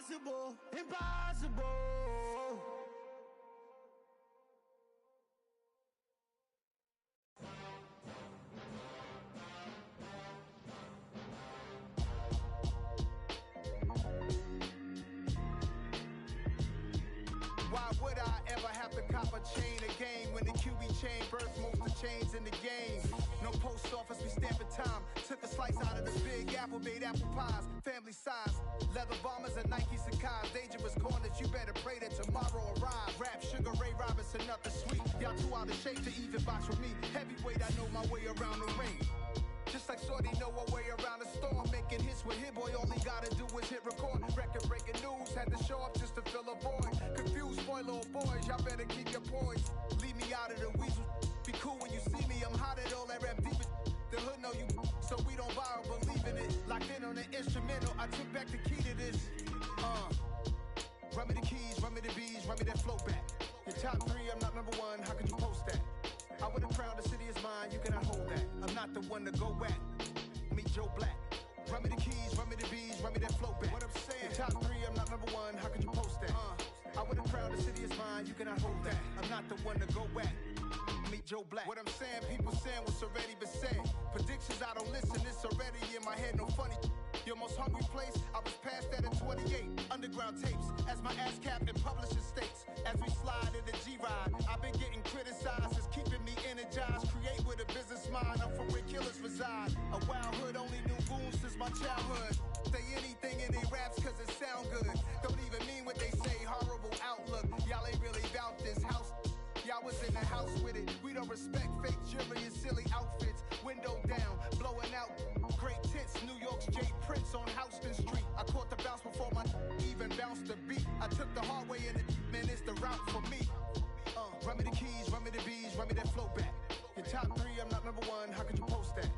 Impossible, impossible. Why would I ever have to cop a chain again when the QB chain birthed most of the chains in the game? No post office, we stamping time. Took a slice out of the big apple, made apple pies, family size. Leather bombers and Nike Sacai's. Dangerous corners, you better pray that tomorrow arrives. Rap, Sugar Ray Robinson, nothing sweet. Y'all too out of shape to even box with me. Heavyweight, I know my way around the ring. Just like Shorty know her way around the storm. Making hits with Hit Boy, all he gotta do is hit record. Record breaking news, had to show up just to fill a void. Confused, spoiled little boys, y'all better keep your poise. Leave me out of the weasel. Be cool when you see me, I'm hot at all that rap deep. The hood know you, so we don't borrow, believe in it. Locked in on the instrumental, I took back the key to this. Run me the keys, run me the bees, run me that flow back. Your top three, I'm not number one, how could you post that? I would have crowned the city is mine, you cannot hold that. I'm not the one to go at. Meet Joe Black. Run me the keys, run me the bees, run me that flow back. What I'm saying, top three, I'm not number one, how could you post that? I would have crowned the city is mine, you cannot hold that. I'm not the one to go at. Meet Joe Black. What I'm saying, people saying what's already been said. Predictions, I don't listen, it's already in my head, no funny. Your most hungry place, I was past that at 28. Underground tapes, as my ass cap in publishing states. As we slide in the G-Ride, I've been getting criticized, it's keeping me energized. Create with a business mind, I'm from where killers reside. A wild hood, only knew goons since my childhood. Say anything in they raps cause it sound good. Don't even mean what they say, horrible outlook. Y'all ain't really about this house. Y'all was in the house with it. We don't respect fake jewelry and silly outfits. Window down, blowing out great tits. New York's J. Prince on Houston Street. I caught the bounce before my even bounced the beat. I took the hard way and it, man, it's the route for me. Run me the keys, run me the bees, run me that flow back. Your top three, I'm not number one, how could you post that?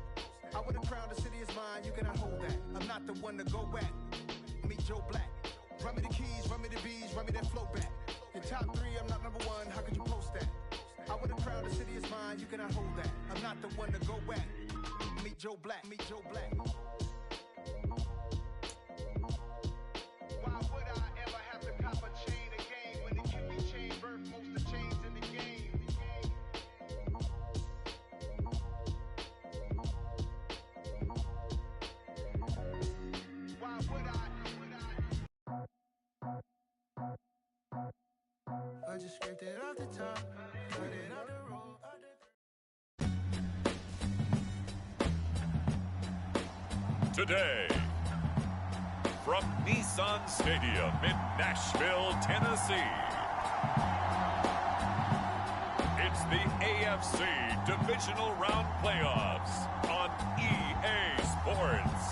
I would have crowned the city is mine, you cannot hold that. I'm not the one to go at. Meet Joe Black. Run me the keys, run me the bees, run me that flow back. Your top three, I'm not number one, how could you post that? I would have crowned the city is mine, you cannot hold that. I'm not the one to go at. Meet Joe Black, meet Joe Black. Why would I ever have to cop a chain again when the QB chain birthed most of the chains in the game? Why would I? I just scraped it off the top, cut it off the road. Today, from Nissan Stadium in Nashville, Tennessee, it's the AFC Divisional Round Playoffs on EA Sports.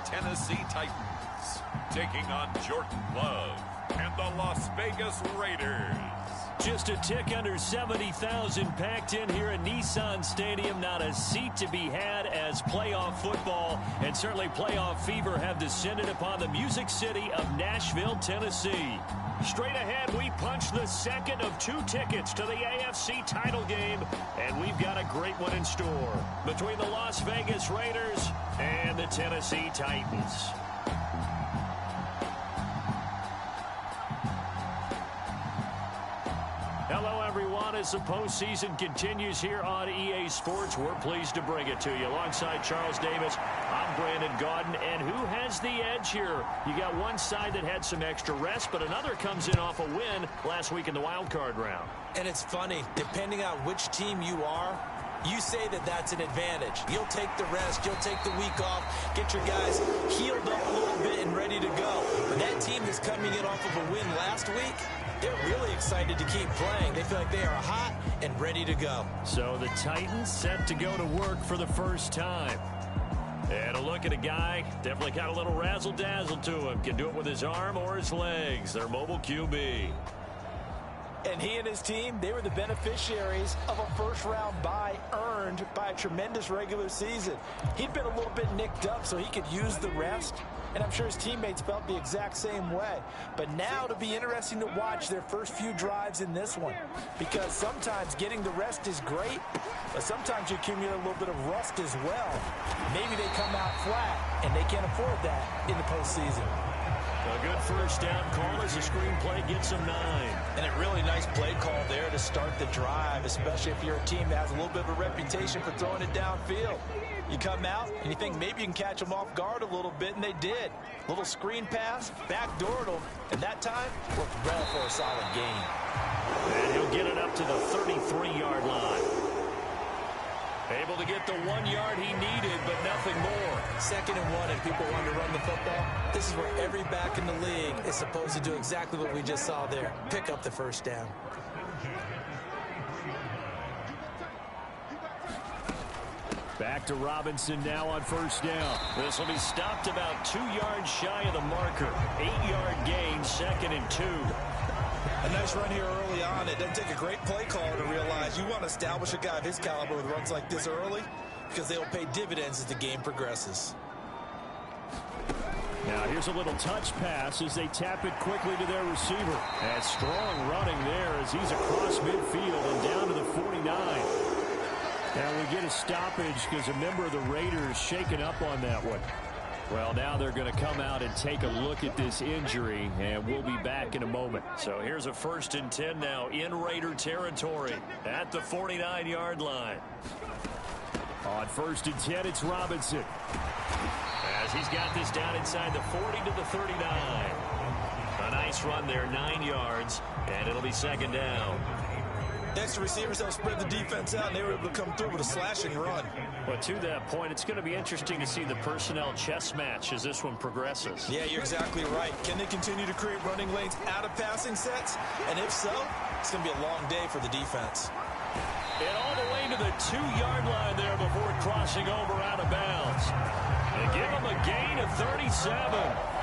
Tennessee Titans taking on Jordan Love and the Las Vegas Raiders. Just a tick under 70,000 packed in here at Nissan Stadium. Not a seat to be had as playoff football and certainly playoff fever have descended upon the Music City of Nashville, Tennessee. Straight ahead, we punch the second of two tickets to the AFC title game, and we've got a great one in store between the Las Vegas Raiders and the Tennessee Titans. Hello, everyone. As the postseason continues here on EA Sports, we're pleased to bring it to you. Alongside Charles Davis, I'm Brandon Gaudin. And who has the edge here? You got one side that had some extra rest, but another comes in off a win last week in the wild card round. And it's funny, depending on which team you are, you say that that's an advantage. You'll take the rest, you'll take the week off, get your guys healed up a little bit and ready to go. But that team that's coming in off of a win last week, they're really excited to keep playing. They feel like they are hot and ready to go. So the Titans set to go to work for the first time. And a look at a guy, definitely got a little razzle-dazzle to him. Can do it with his arm or his legs. Their mobile QB. And he and his team, they were the beneficiaries of a first-round bye earned by a tremendous regular season. He'd been a little bit nicked up, so he could use the rest. And I'm sure his teammates felt the exact same way. But now it'll be interesting to watch their first few drives in this one. Because sometimes getting the rest is great, but sometimes you accumulate a little bit of rust as well. Maybe they come out flat, and they can't afford that in the postseason. A good first down call as the screenplay gets them 9. And a really nice play call there to start the drive, especially if you're a team that has a little bit of a reputation for throwing it downfield. You come out and you think maybe you can catch them off guard a little bit, and they did. Little screen pass, backdoored them, and that time worked well for a solid gain. And he'll get it up to the 33-yard line. Able to get the 1 yard he needed, but nothing more. 2nd and 1, and people want to run the football. This is where every back in the league is supposed to do exactly what we just saw there. Pick up the first down. Back to Robinson now on first down. This will be stopped about 2 yards shy of the marker. 8-yard gain, 2nd and 2. A nice run here early on. It doesn't take a great play caller to realize you want to establish a guy of his caliber with runs like this early because they'll pay dividends as the game progresses. Now here's a little touch pass as they tap it quickly to their receiver. And strong running there as he's across midfield and down to the 49. Now we get a stoppage because a member of the Raiders shaken up on that one. Well, now they're going to come out and take a look at this injury, and we'll be back in a moment. So here's a 1st and 10 now in Raider territory at the 49-yard line. On 1st and 10, it's Robinson. As he's got this down inside the 40 to the 39. A nice run there, 9 yards, and it'll be 2nd down. Next, the receivers help spread the defense out, and they were able to come through with a slashing run. But to that point, it's going to be interesting to see the personnel chess match as this one progresses. Yeah, you're exactly right. Can they continue to create running lanes out of passing sets? And if so, it's going to be a long day for the defense. And all the way to the 2-yard line there before crossing over out of bounds. They give him a gain of 37.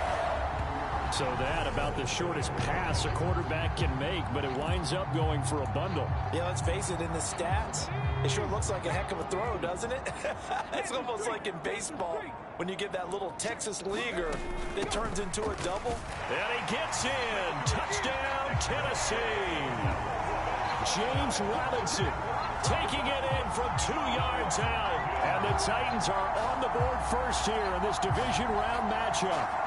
So that about the shortest pass a quarterback can make, but it winds up going for a bundle. Yeah, let's face it, in the stats, it sure looks like a heck of a throw, doesn't it? It's almost like in baseball when you get that little Texas leaguer that turns into a double. And he gets in. Touchdown, Tennessee. James Robinson taking it in from 2 yards out. And the Titans are on the board first here in this division round matchup.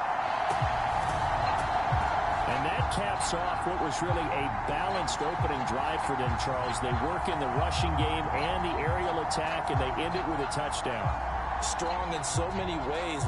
And that caps off what was really a balanced opening drive for them, Charles. They work in the rushing game and the aerial attack, and they end it with a touchdown. Strong in so many ways.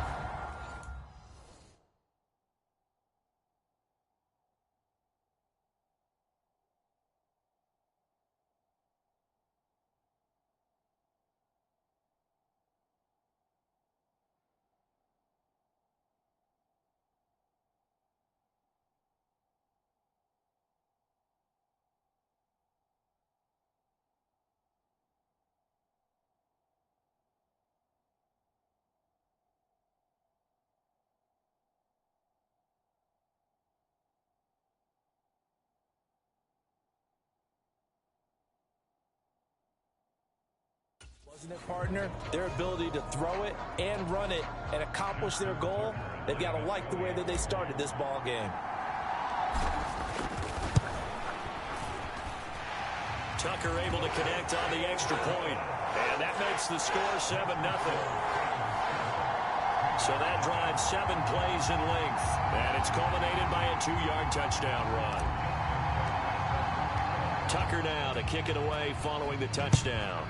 Wasn't it, partner? Their ability to throw it and run it and accomplish their goal, they've got to like the way that they started this ball game. Tucker able to connect on the extra point, and that makes the score 7-0. So that drives 7 plays in length, and it's culminated by a 2-yard touchdown run. Tucker now to kick it away following the touchdown.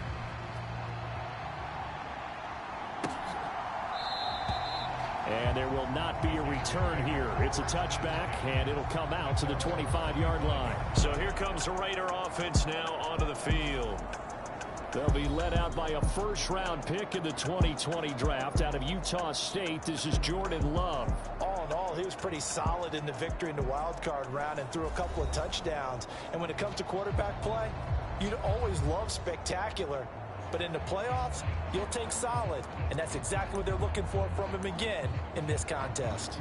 And there will not be a return here. It's a touchback, and it'll come out to the 25-yard line. So here comes the Raider offense now onto the field. They'll be led out by a first-round pick in the 2020 draft out of Utah State. This is Jordan Love. All in all, he was pretty solid in the victory in the wild card round and threw a couple of touchdowns. And when it comes to quarterback play, you'd always love spectacular. But in the playoffs, you'll take solid. And that's exactly what they're looking for from him again in this contest.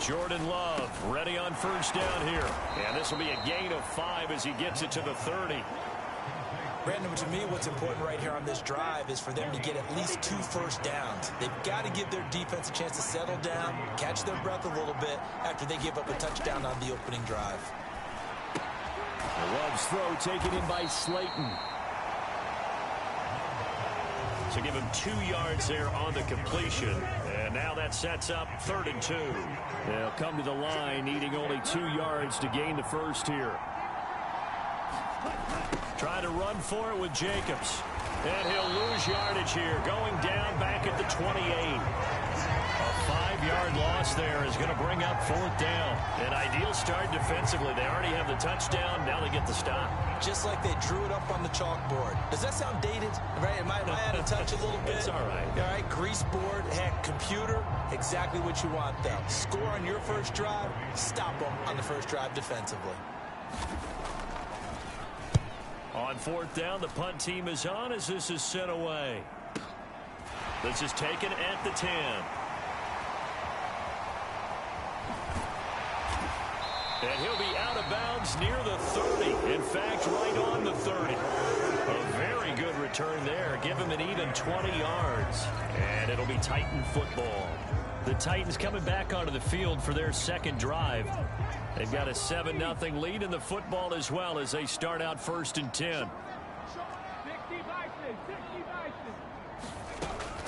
Jordan Love ready on first down here. And this will be a gain of 5 as he gets it to the 30. Brandon, to me, what's important right here on this drive is for them to get at least 2 first downs. They've got to give their defense a chance to settle down, catch their breath a little bit after they give up a touchdown on the opening drive. Love's throw taken in by Slayton. So give him 2 yards there on the completion. And now that sets up 3rd and 2. They'll come to the line needing only 2 yards to gain the first here. Trying to run for it with Jacobs. And he'll lose yardage here. Going down back at the 28. A 5-yard loss there is going to bring up 4th down. An ideal start defensively. They already have the touchdown. Now they get the stop. Just like they drew it up on the chalkboard. Does that sound dated? Right? Am I out of touch a little bit? It's all right. All right, grease board, heck, computer, exactly what you want, though. Score on your first drive, stop them on the first drive defensively. On 4th down, the punt team is on as this is sent away. This is taken at the 10. And he'll be out of bounds near the 30. In fact, right on the 30. A very good return there. Give him an even 20 yards. And it'll be Titan football. The Titans coming back onto the field for their second drive. They've got a 7-0 lead in the football as well as they start out 1st and 10.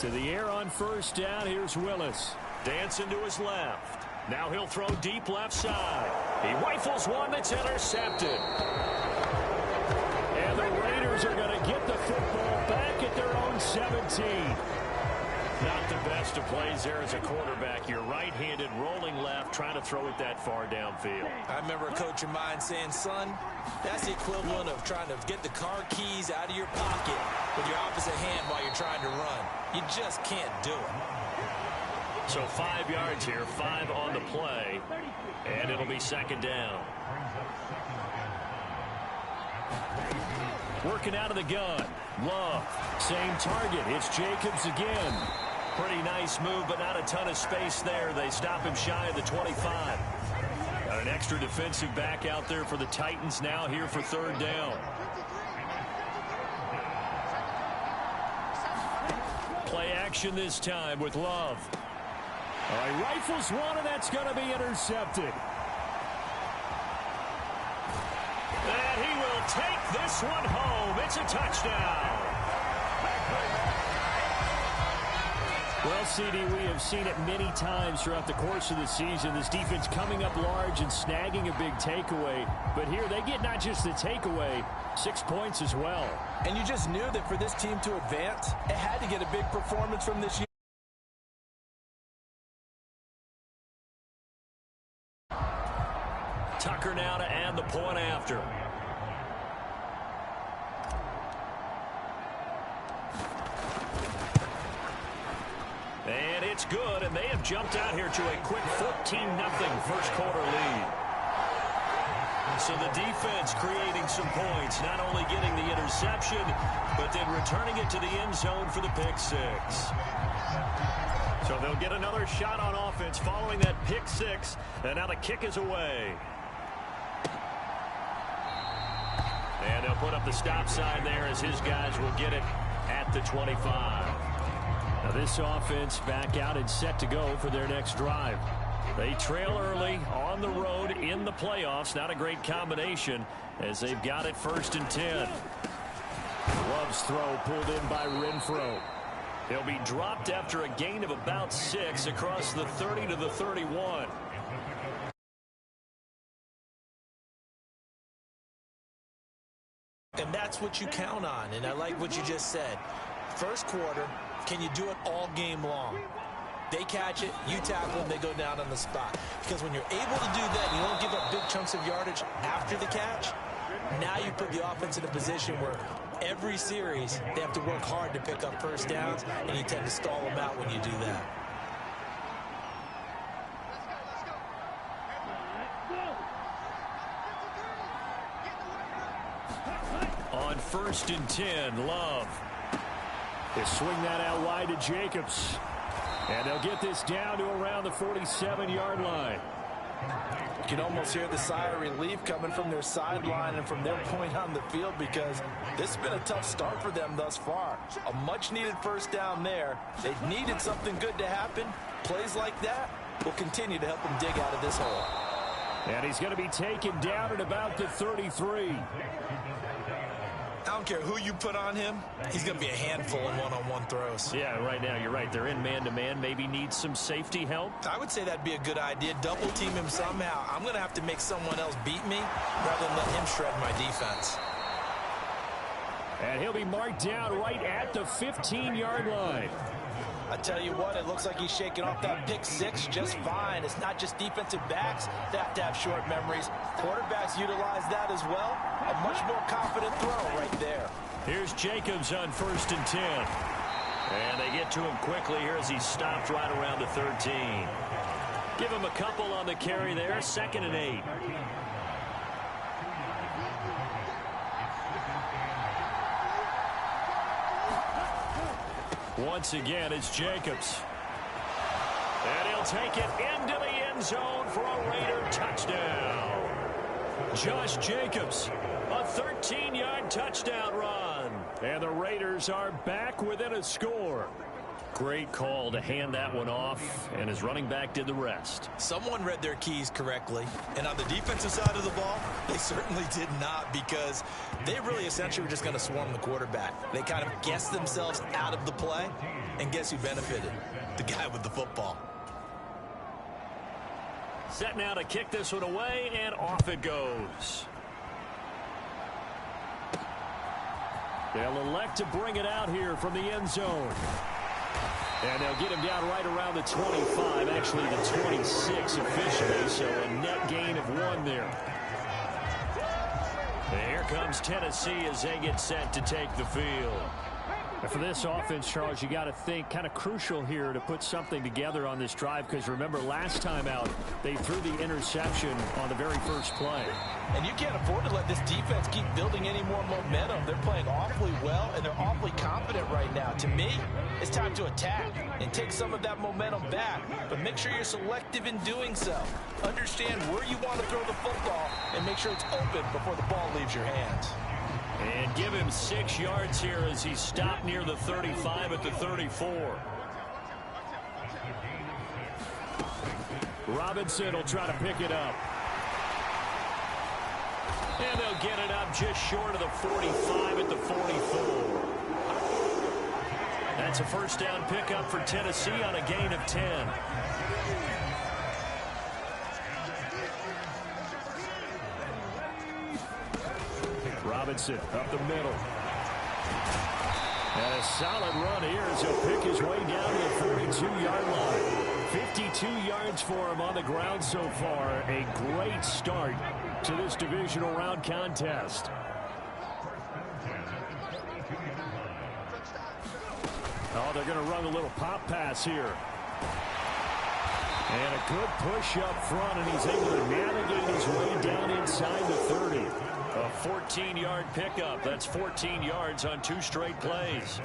To the air on first down. Here's Willis. Dancing to his left. Now he'll throw deep left side. He rifles one that's intercepted. And the Raiders are going to get the football back at their own 17. Not the best of plays there as a quarterback. You're right-handed, rolling left, trying to throw it that far downfield. I remember a coach of mine saying, son, that's the equivalent of trying to get the car keys out of your pocket with your opposite hand while you're trying to run. You just can't do it. So 5 yards here, 5 on the play, and it'll be 2nd down. Working out of the gun. Love, same target. It's Jacobs again. Pretty nice move, but not a ton of space there. They stop him shy of the 25. Got an extra defensive back out there for the Titans now here for 3rd down. Play action this time with Love. All right, rifles one, and that's going to be intercepted. And he will take this one home. It's a touchdown. Well, CD, we have seen it many times throughout the course of the season. This defense coming up large and snagging a big takeaway. But here they get not just the takeaway, 6 points as well. And you just knew that for this team to advance, it had to get a big performance from this unit. Tucker now to add the point after. And it's good, and they have jumped out here to a quick 14-0 first quarter lead. So the defense creating some points, not only getting the interception, but then returning it to the end zone for the pick six. So they'll get another shot on offense following that pick six, and now the kick is away. And they'll put up the stop sign there as his guys will get it at the 25. Now this offense back out and set to go for their next drive. They trail early on the road in the playoffs. Not a great combination as they've got it 1st and 10. Love's throw pulled in by Renfro. He'll be dropped after a gain of about 6 across the 30 to the 31. And that's what you count on, and I like what you just said. First quarter, can you do it all game long? They catch it, you tackle them, they go down on the spot. Because when you're able to do that, you don't give up big chunks of yardage after the catch. Now you put the offense in a position where every series they have to work hard to pick up first downs, and you tend to stall them out when you do that. On 1st and 10, Love. They swing that out wide to Jacobs. And they'll get this down to around the 47-yard line. You can almost hear the sigh of relief coming from their sideline and from their point on the field, because this has been a tough start for them thus far. A much-needed first down there. They've needed something good to happen. Plays like that will continue to help them dig out of this hole. And he's going to be taken down at about the 33. I don't care who you put on him. He's going to be a handful in one-on-one throws. Yeah, right now, you're right. They're in man-to-man. Maybe need some safety help. I would say that'd be a good idea. Double team him somehow. I'm going to have to make someone else beat me rather than let him shred my defense. And he'll be marked down right at the 15-yard line. I tell you what, it looks like he's shaking off that pick six just fine. It's not just defensive backs that have to have short memories. Quarterbacks utilize that as well. A much more confident throw right there. Here's Jacobs on 1st and 10. And they get to him quickly here as he stopped right around the 13. Give him a couple on the carry there. 2nd and 8. Once again, it's Jacobs. And he'll take it into the end zone for a Raider touchdown. Josh Jacobs, a 13-yard touchdown run. And the Raiders are back within a score. Great call to hand that one off, and his running back did the rest. Someone read their keys correctly, and on the defensive side of the ball, they certainly did not, because they really essentially were just going to swarm the quarterback. They kind of guessed themselves out of the play, and guess who benefited? The guy with the football. Set now to kick this one away, and off it goes. They'll elect to bring it out here from the end zone. And they'll get him down right around the 25, actually the 26 officially, so a net gain of 1 there. And here comes Tennessee as they get set to take the field. And for this offense, Charles, you got to think kind of crucial here to put something together on this drive, because remember last time out they threw the interception on the very first play. And you can't afford to let this defense keep building any more momentum. They're playing awfully well, and they're awfully confident right now. To me, it's time to attack and take some of that momentum back. But make sure you're selective in doing so. Understand where you want to throw the football and make sure it's open before the ball leaves your hands. And give him 6 yards here as he stopped near the 35 at the 34. Robinson will try to pick it up. And they'll get it up just short of the 45 at the 44. That's a first down pickup for Tennessee on a gain of 10. Robinson up the middle. And a solid run here as he'll pick his way down to the 42-yard line. 52 yards for him on the ground so far. A great start to this divisional round contest. Oh, they're going to run a little pop pass here. And a good push up front, and he's able to navigate his way down inside the 30. A 14-yard pickup. That's 14 yards on 2 straight plays.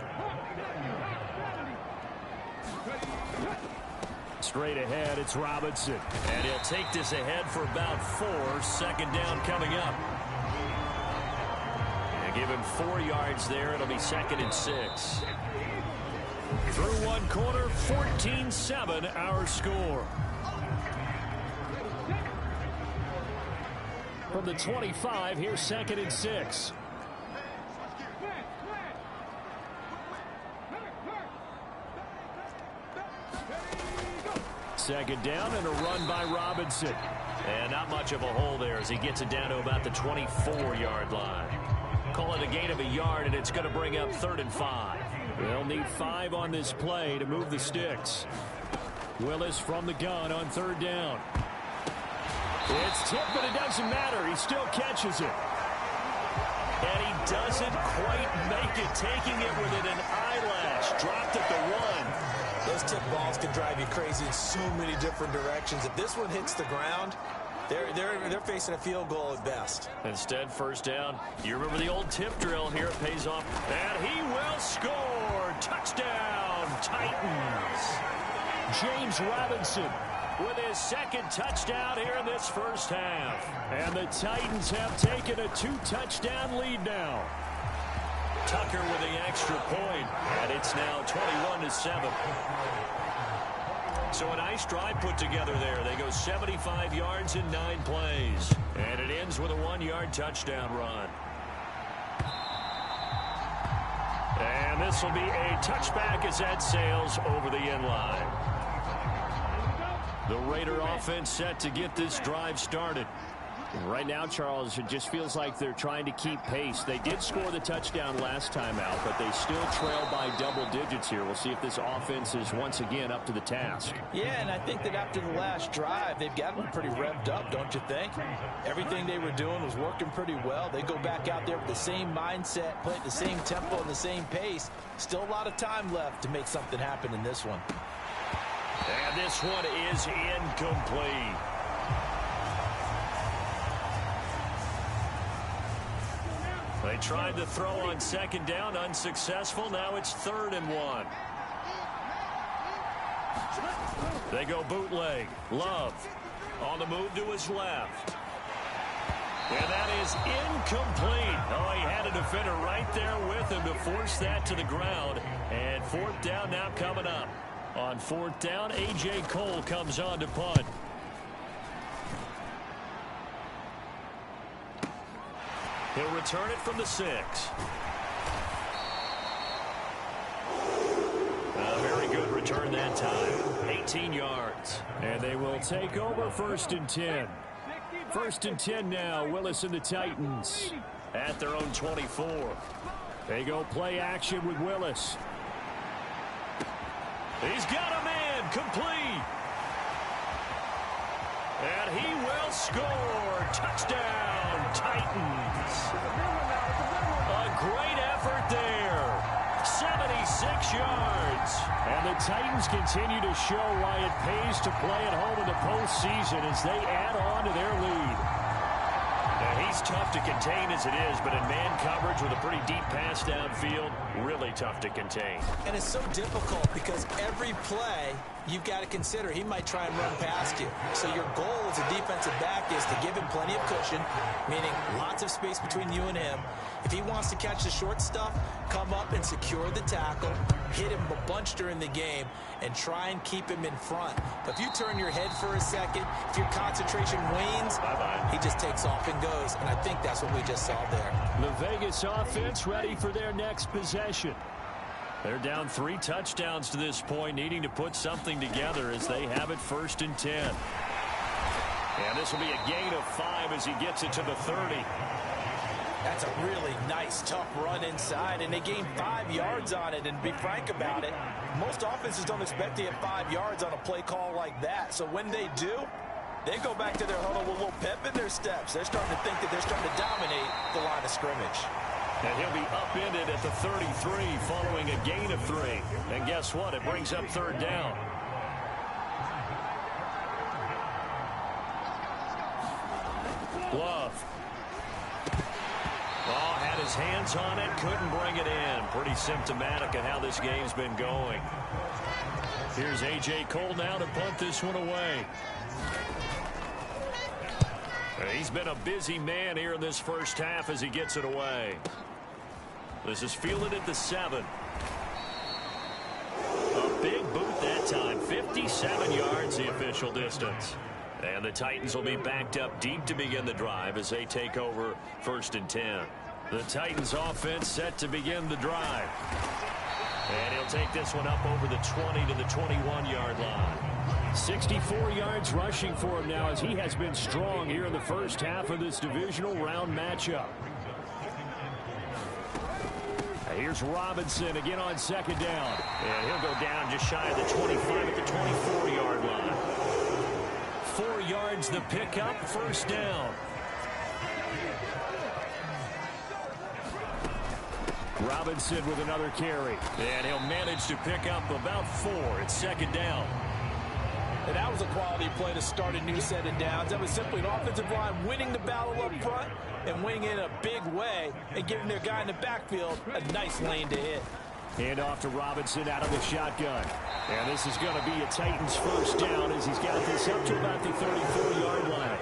Straight ahead, it's Robinson. And he'll take this ahead for about 4. 2nd down coming up. And give him 4 yards there. It'll be 2nd and 6. Through 1 quarter, 14-7 our score. From the 25, here's 2nd and 6. Second down and a run by Robinson. And not much of a hole there as he gets it down to about the 24-yard line. Call it a gain of 1 yard, and it's going to bring up 3rd and 5. They'll need 5 on this play to move the sticks. Willis from the gun on 3rd down. It's tipped, but it doesn't matter. He still catches it. And he doesn't quite make it, taking it within an eyelash. Dropped at the 1. Those tip balls can drive you crazy in so many different directions. If this one hits the ground, they're facing a field goal at best. Instead, 1st down. You remember the old tip drill here. It pays off. And he will score. Touchdown, Titans. James Robinson with his second touchdown here in this first half. And the Titans have taken a 2-touchdown lead now. Tucker with the extra point, and it's now 21-7. So a nice drive put together there. They go 75 yards in 9 plays. And it ends with a 1-yard touchdown run. And this will be a touchback as that sails over the end line. The Raider offense set to get this drive started. Right now, Charles, it just feels like they're trying to keep pace. They did score the touchdown last time out, but they still trail by double digits here. We'll see if this offense is once again up to the task. Yeah, and I think that after the last drive, they've got them pretty revved up, don't you think? Everything they were doing was working pretty well. They go back out there with the same mindset, play at the same tempo and the same pace. Still a lot of time left to make something happen in this one. And this one is incomplete. They tried to throw on second down, unsuccessful. Now it's 3rd and 1. They go bootleg. Love on the move to his left. And that is incomplete. Oh, he had a defender right there with him to force that to the ground. And 4th down now coming up. On 4th down, A.J. Cole comes on to punt. He'll return it from the 6. A very good return that time. 18 yards. And they will take over 1st and 10. 1st and 10 now. Willis and the Titans at their own 24. They go play action with Willis. He's got a man complete. And he will score. Touchdown, Titans. A great effort there. 76 yards. And the Titans continue to show why it pays to play at home in the postseason as they add on to their lead. Now, he's tough to contain as it is, but in man coverage with a pretty deep pass downfield, really tough to contain. And it's so difficult because every play you've got to consider he might try and run past you. So your goal as a defensive back is to give him plenty of cushion, meaning lots of space between you and him. If he wants to catch the short stuff, come up and secure the tackle, hit him a bunch during the game, and try and keep him in front. But if you turn your head for a second, if your concentration wanes, he just takes off and goes. And I think that's what we just saw there. The Vegas offense ready for their next possession. They're down 3 touchdowns to this point, needing to put something together as they have it 1st and 10. And this will be a gain of 5 as he gets it to the 30. That's a really nice, tough run inside, and they gained 5 yards on it. And to be frank about it, most offenses don't expect to get 5 yards on a play call like that. So when they do, they go back to their huddle with a little pep in their steps. They're starting to think that they're starting to dominate the line of scrimmage. And he'll be upended at the 33 following a gain of 3. And guess what? It brings up 3rd down. Love. Oh, had his hands on it, couldn't bring it in. Pretty symptomatic of how this game's been going. Here's A.J. Cole now to punt this one away. He's been a busy man here in this first half as he gets it away. This is fielded at the 7. A big boot that time. 57 yards the official distance. And the Titans will be backed up deep to begin the drive as they take over 1st and 10. The Titans offense set to begin the drive. And he'll take this one up over the 20 to the 21-yard line. 64 yards rushing for him now as he has been strong here in the first half of this divisional round matchup. Here's Robinson again on 2nd down. And he'll go down just shy of the 25 at the 24-yard line. 4 yards the pickup, 1st down. Robinson with another carry. And he'll manage to pick up about 4. It's 2nd down. And that was a quality play to start a new set of downs. That was simply an offensive line winning the battle up front and winning it in a big way and giving their guy in the backfield a nice lane to hit. Hand off to Robinson out of the shotgun. And this is going to be a Titans first down as he's got this up to about the 34-yard line.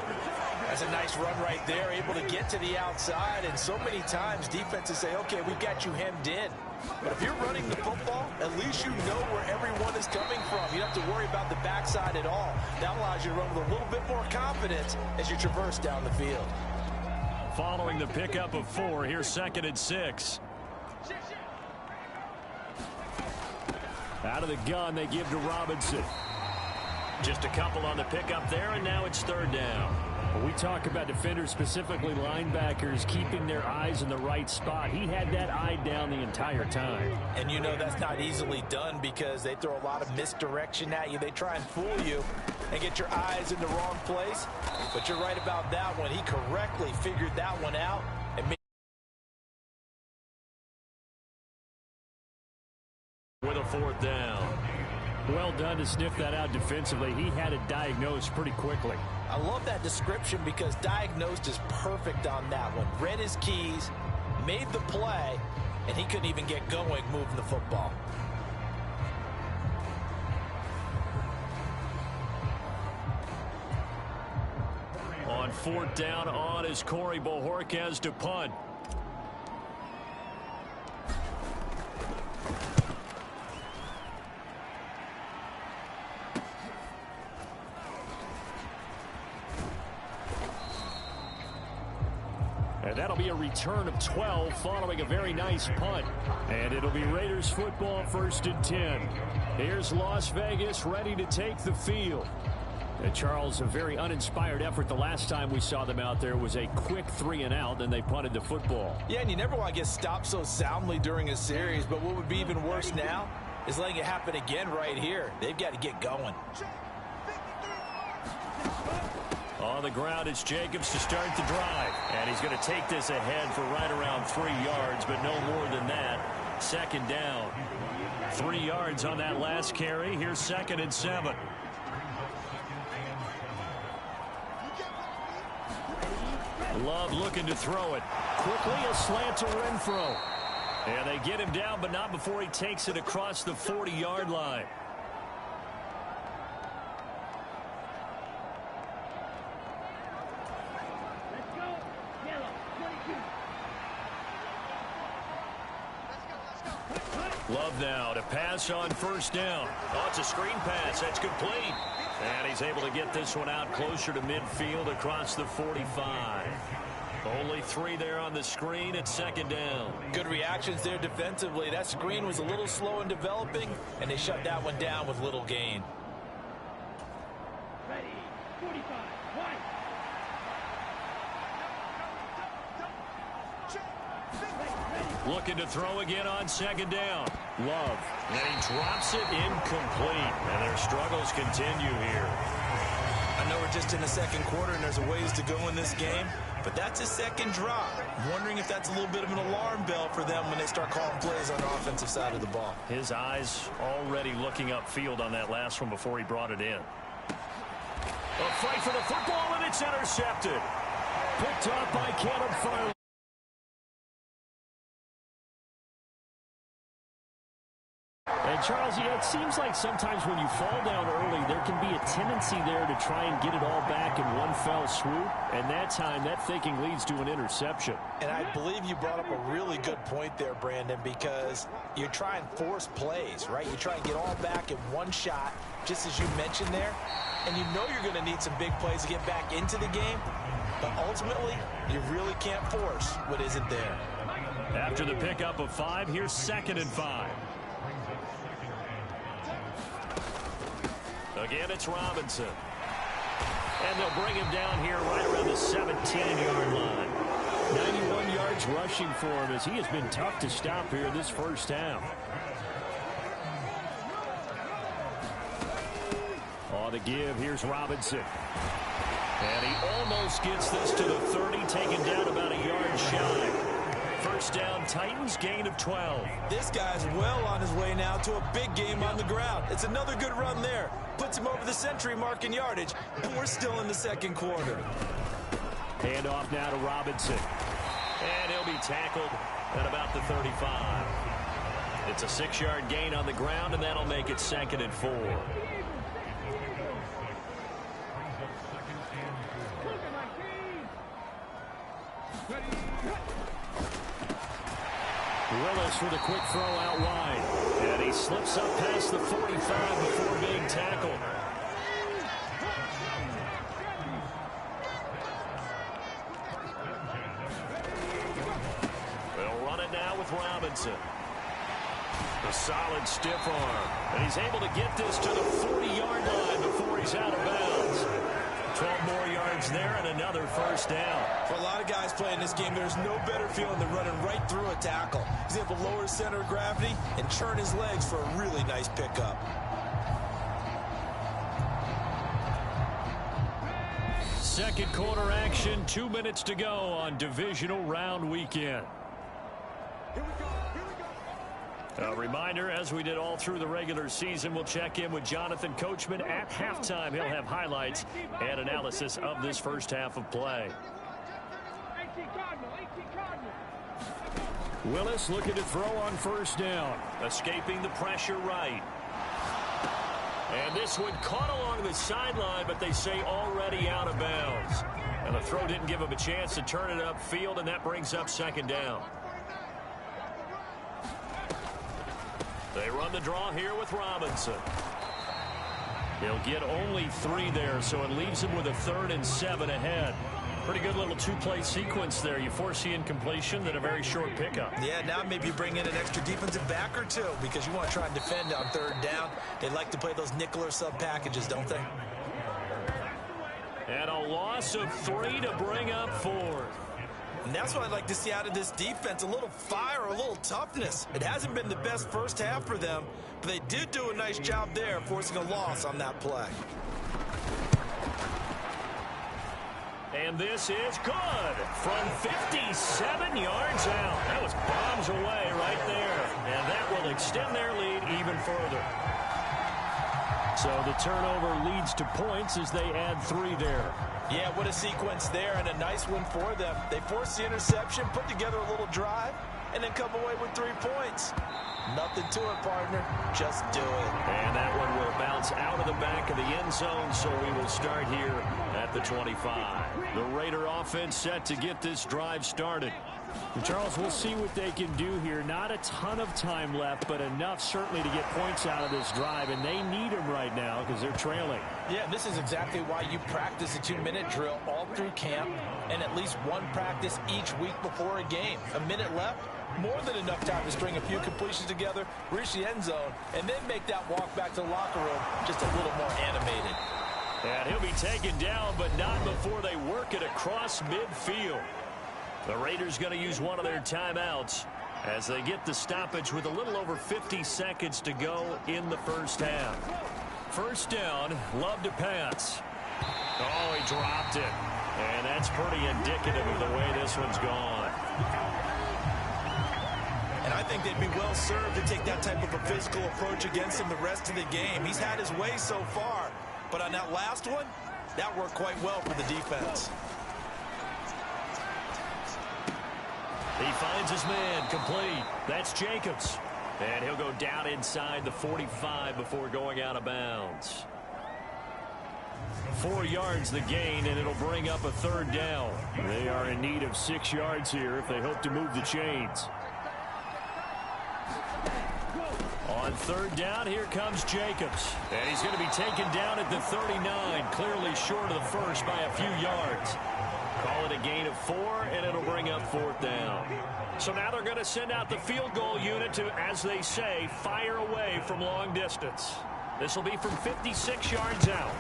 That's a nice run right there, able to get to the outside. And so many times defenses say, okay, we've got you hemmed in. But if you're running the football, at least you know where everyone is coming from. You don't have to worry about the backside at all. That allows you to run with a little bit more confidence as you traverse down the field. Following the pickup of 4, here's 2nd and 6. Out of the gun, they give to Robinson. Just a couple on the pickup there, and now it's 3rd down. When we talk about defenders, specifically linebackers, keeping their eyes in the right spot, he had that eye down the entire time. And you know that's not easily done because they throw a lot of misdirection at you. They try and fool you and get your eyes in the wrong place. But you're right about that one. He correctly figured that one out and made with a 4th down. Well done to sniff that out defensively. He had it diagnosed pretty quickly. I love that description because diagnosed is perfect on that one. Read his keys, made the play, and he couldn't even get going moving the football. On 4th down on is Corey Bojorquez to punt. And that'll be a return of 12 following a very nice punt. And it'll be Raiders football 1st and 10. Here's Las Vegas ready to take the field. And Charles, a very uninspired effort. The last time we saw them out there was a quick 3-and-out, then they punted the football. Yeah, and you never want to get stopped so soundly during a series, but what would be even worse now is letting it happen again right here. They've got to get going. On the ground, it's Jacobs to start the drive. And he's going to take this ahead for right around 3 yards, but no more than that. 2nd down. 3 yards on that last carry. Here's 2nd and 7. Love looking to throw it. Quickly a slant to Renfro. And they get him down, but not before he takes it across the 40-yard line. Love now to pass on 1st down. Oh, it's a screen pass. That's complete. And he's able to get this one out closer to midfield across the 45. Only 3 there on the screen at 2nd down. Good reactions there defensively. That screen was a little slow in developing, and they shut that one down with little gain. Ready, 45, right. Looking to throw again on 2nd down. Love. And he drops it incomplete. And their struggles continue here. I know we're just in the 2nd quarter and there's a ways to go in this game, but that's a 2nd drop. I'm wondering if that's a little bit of an alarm bell for them when they start calling plays on the offensive side of the ball. His eyes already looking upfield on that last one before he brought it in. A fight for the football, and it's intercepted. Picked up by Caleb Farley. And Charles, it seems like sometimes when you fall down early, there can be a tendency there to try and get it all back in one fell swoop. And that time, that thinking leads to an interception. And I believe you brought up a really good point there, Brandon, because you try and force plays, right? You try and get all back in one shot, just as you mentioned there. And you know you're going to need some big plays to get back into the game. But ultimately, you really can't force what isn't there. After the pickup of 5, here's 2nd and 5. Again, it's Robinson. And they'll bring him down here right around the 17-yard line. 91 yards rushing for him as he has been tough to stop here this first half. On the give, here's Robinson. And he almost gets this to the 30, taken down about a yard shy. First down, Titans, gain of 12. This guy's well on his way now to a big game on the ground. It's another good run there. Puts him over the century mark in yardage, and we're still in the 2nd quarter. Hand off now to Robinson. And he'll be tackled at about the 35. It's a 6-yard gain on the ground, and that'll make it 2nd and 4. Willis with a quick throw out wide. And he slips up past the 45 before being tackled. They'll run it now with Robinson. A solid stiff arm. And he's able to get this to the 40-yard line before he's out of bounds. 12 more yards there and another first down. For a lot of guys playing this game, there's no better feeling than running right through a tackle. He's able to lower his center of gravity and churn his legs for a really nice pickup. Second quarter action, 2 minutes to go on divisional round weekend. A reminder, as we did all through the regular season, we'll check in with Jonathan Coachman at halftime. He'll have highlights and analysis of this first half of play. Willis looking to throw on first down. Escaping the pressure right. And this one caught along the sideline, but they say already out of bounds. And the throw didn't give him a chance to turn it upfield, and that brings up 2nd down. They run the draw here with Robinson. He'll get only 3 there, so it leaves him with a 3rd and 7 ahead. Pretty good little 2-play sequence there. You foresee incompletion, then a very short pickup. Yeah, now maybe you bring in an extra defensive back or 2 because you want to try and defend on 3rd down. They like to play those nickel or sub packages, don't they? And a loss of 3 to bring up 4th. And that's what I'd like to see out of this defense, a little fire, a little toughness. It hasn't been the best first half for them, but they did do a nice job there, forcing a loss on that play. And this is good from 57 yards out. That was bombs away right there. And that will extend their lead even further. So the turnover leads to points as they add 3 there. Yeah, what a sequence there, and a nice one for them. They forced the interception, put together a little drive, and then come away with 3 points. Nothing to it, partner. Just do it. And that one will bounce out of the back of the end zone, so we will start here at the 25. The Raider offense set to get this drive started. Charles, we'll see what they can do here. Not a ton of time left, but enough certainly to get points out of this drive, and they need them right now because they're trailing. Yeah, this is exactly why you practice a 2-minute drill all through camp and at least one practice each week before a game. A minute left, more than enough time to string a few completions together, reach the end zone, and then make that walk back to the locker room just a little more animated. And he'll be taken down, but not before they work it across midfield. The Raiders going to use one of their timeouts as they get the stoppage with a little over 50 seconds to go in the first half. First down, Love to pass. Oh, he dropped it. And that's pretty indicative of the way this one's gone. And I think they'd be well served to take that type of a physical approach against him the rest of the game. He's had his way so far, but on that last one, that worked quite well for the defense. He finds his man complete. That's Jacobs. And he'll go down inside the 45 before going out of bounds. 4 yards the gain, and it'll bring up a 3rd down. They are in need of 6 yards here if they hope to move the chains. On 3rd down, here comes Jacobs. And he's going to be taken down at the 39, clearly short of the first by a few yards. Call it a gain of 4, and it'll bring up 4th down. So now they're going to send out the field goal unit to, as they say, fire away from long distance. This will be from 56 yards out.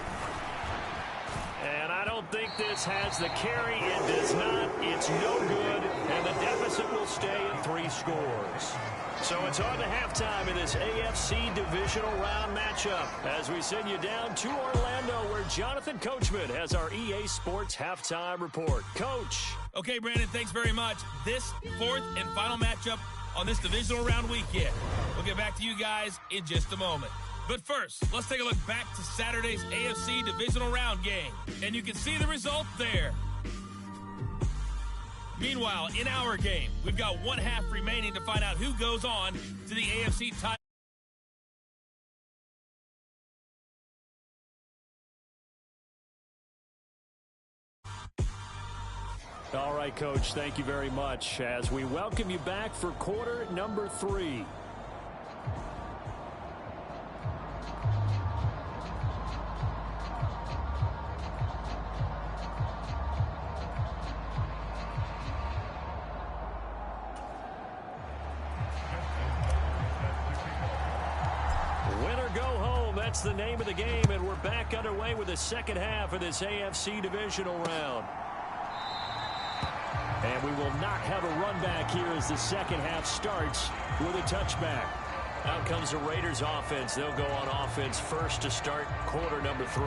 And I don't think this has the carry. It does not. It's no good. And the deficit will stay at 3 scores. So it's on to halftime in this AFC divisional round matchup as we send you down to Orlando where Jonathan Coachman has our EA Sports halftime report. Coach. Okay, Brandon, thanks very much. This 4th and final matchup on this divisional round weekend. We'll get back to you guys in just a moment. But first, let's take a look back to Saturday's AFC divisional round game. And you can see the result there. Meanwhile, in our game, we've got 1 half remaining to find out who goes on to the AFC title. All right, Coach, thank you very much as we welcome you back for quarter number 3. Winner go home, that's the name of the game, and we're back underway with the second half of this AFC divisional round. And we will not have a run back here as the second half starts with a touchback. Out comes the Raiders offense. They'll go on offense first to start quarter number 3.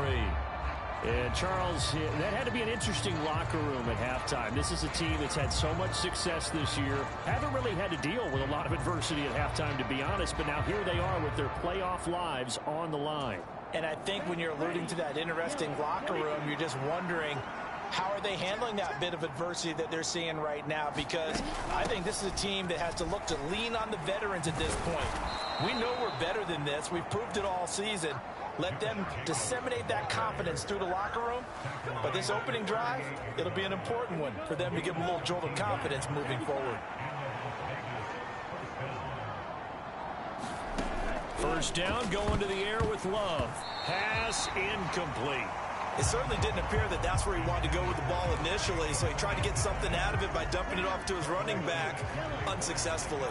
And Charles, that had to be an interesting locker room at halftime. This is a team that's had so much success this year. Haven't really had to deal with a lot of adversity at halftime, to be honest. But now here they are with their playoff lives on the line. And I think when you're alluding to that interesting locker room, you're just wondering, how are they handling that bit of adversity that they're seeing right now? Because I think this is a team that has to look to lean on the veterans at this point. We know we're better than this. We've proved it all season. Let them disseminate that confidence through the locker room. But this opening drive, it'll be an important one for them to give them a little jolt of confidence moving forward. First down, going to the air with Love. Pass incomplete. It certainly didn't appear that that's where he wanted to go with the ball initially, so he tried to get something out of it by dumping it off to his running back unsuccessfully.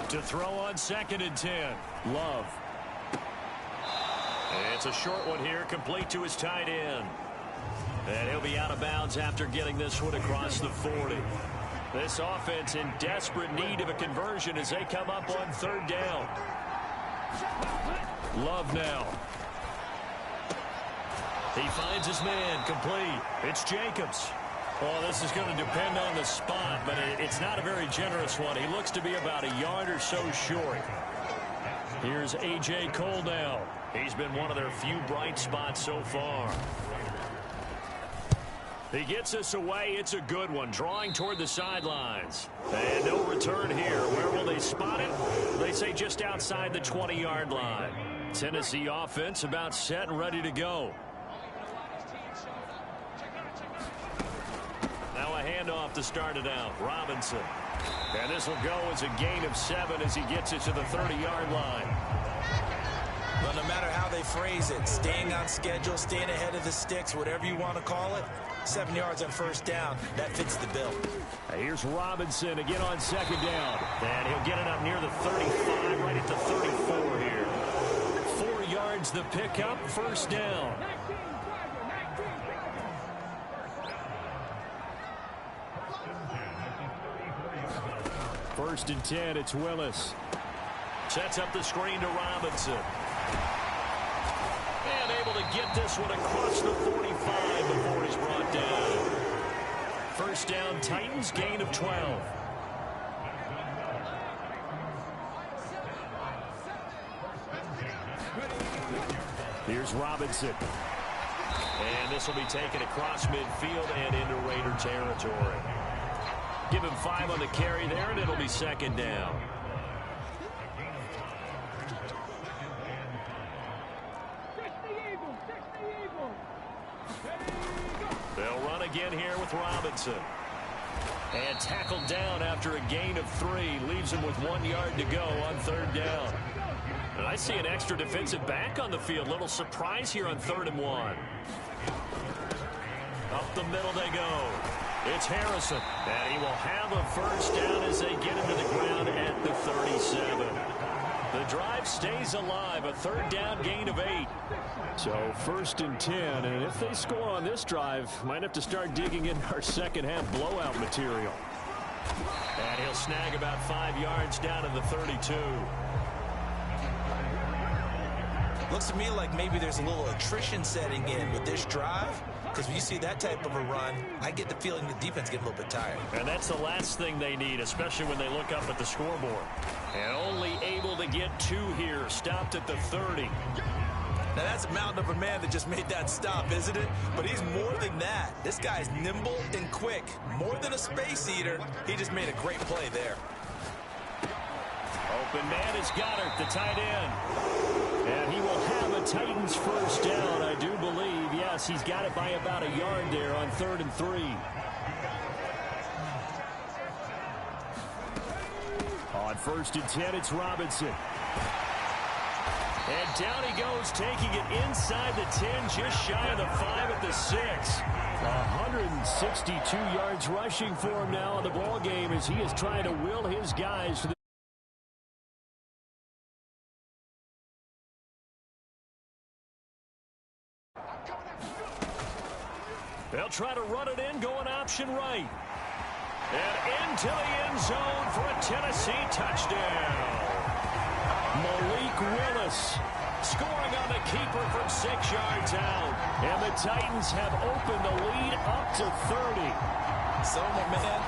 To throw on 2nd and 10. Love. And it's a short one here, complete to his tight end. And he'll be out of bounds after getting this one across the 40. This offense in desperate need of a conversion as they come up on 3rd down. Love now. He finds his man, complete. It's Jacobs. Well, this is going to depend on the spot, but it's not a very generous one. He looks to be about a yard or so short. Here's A.J. Cole now. He's been one of their few bright spots so far. He gets us away. It's a good one. Drawing toward the sidelines. And no return here. Where will they spot it? They say just outside the 20-yard line. Tennessee offense about set and ready to go. Now a handoff to start it out. Robinson. And this will go as a gain of 7 as he gets it to the 30-yard line. Well, no matter how they phrase it, staying on schedule, staying ahead of the sticks, whatever you want to call it, 7 yards on 1st down, that fits the bill. Here's Robinson again on 2nd down. And he'll get it up near the 35, right at the 34 here. 4 yards the pickup, 1st down. First and 10, it's Willis. Sets up the screen to Robinson. And able to get this one across the 45 before he's brought down. First down, Titans, gain of 12. Here's Robinson. And this will be taken across midfield and into Raider territory. Give him 5 on the carry there, and it'll be 2nd down. They'll run again here with Robinson. And tackled down after a gain of 3. Leaves him with 1 yard to go on 3rd down. And I see an extra defensive back on the field. Little surprise here on 3rd and 1. Up the middle they go. It's Harrison. And he will have a 1st down as they get him to the ground at the 37. The drive stays alive. A 3rd down gain of 8. So 1st and 10. And if they score on this drive, might have to start digging in our second half blowout material. And he'll snag about 5 yards down to the 32. Looks to me like maybe there's a little attrition setting in with this drive. Because when you see that type of a run, I get the feeling the defense get a little bit tired. And that's the last thing they need, especially when they look up at the scoreboard. And only able to get 2 here. Stopped at the 30. Now, that's a mountain of a man that just made that stop, isn't it? But he's more than that. This guy's nimble and quick. More than a space eater. He just made a great play there. Open man is Goddard, the tight end. And he will have a Titans first down, I do believe. Yes, he's got it by about a yard there on 3rd and 3. On 1st and 10, it's Robinson. And down he goes, taking it inside the 10, just shy of the 5 at the 6. 162 yards rushing for him now in the ball game as he is trying to will his guys to the they'll try to run it in, going option right. And into the end zone for a Tennessee touchdown. Malik Willis scoring on the keeper from 6 yards out. And the Titans have opened the lead up to 30. So, my man,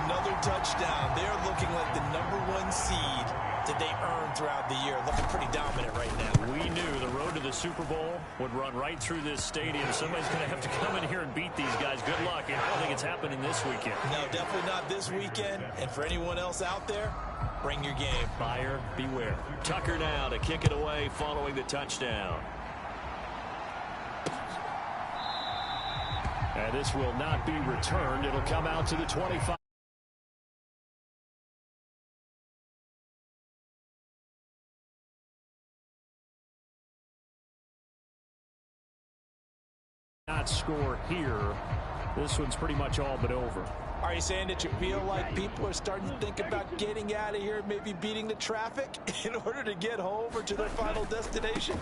another touchdown. They're looking like the #1 seed that they earned throughout the year. Looking pretty dominant right now. We knew the road to the Super Bowl would run right through this stadium. Somebody's going to have to come in here and beat these guys. Good luck. I don't think it's happening this weekend. No, definitely not this weekend. And for anyone else out there, bring your game. Buyer beware. Tucker now to kick it away following the touchdown. And this will not be returned. It'll come out to the 25. Not score here. This one's pretty much all but over. Are you saying that you feel like people are starting to think about getting out of here, maybe beating the traffic in order to get home or to their final destination?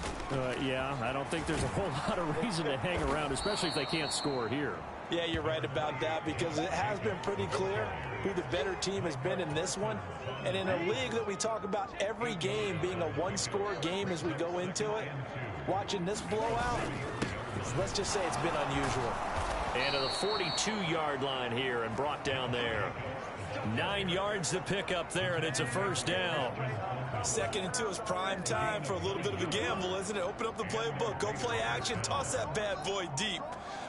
Yeah, I don't think there's a whole lot of reason to hang around, especially if they can't score here. Yeah, you're right about that, because it has been pretty clear who the better team has been in this one. And in a league that we talk about every game being a one-score game as we go into it, watching this blowout, let's just say it's been unusual. And to the 42-yard line here and brought down there. 9 yards to pick up there, and it's a first down. 2nd and 2 is prime time for a little bit of a gamble, isn't it? Open up the playbook, go play action, toss that bad boy deep.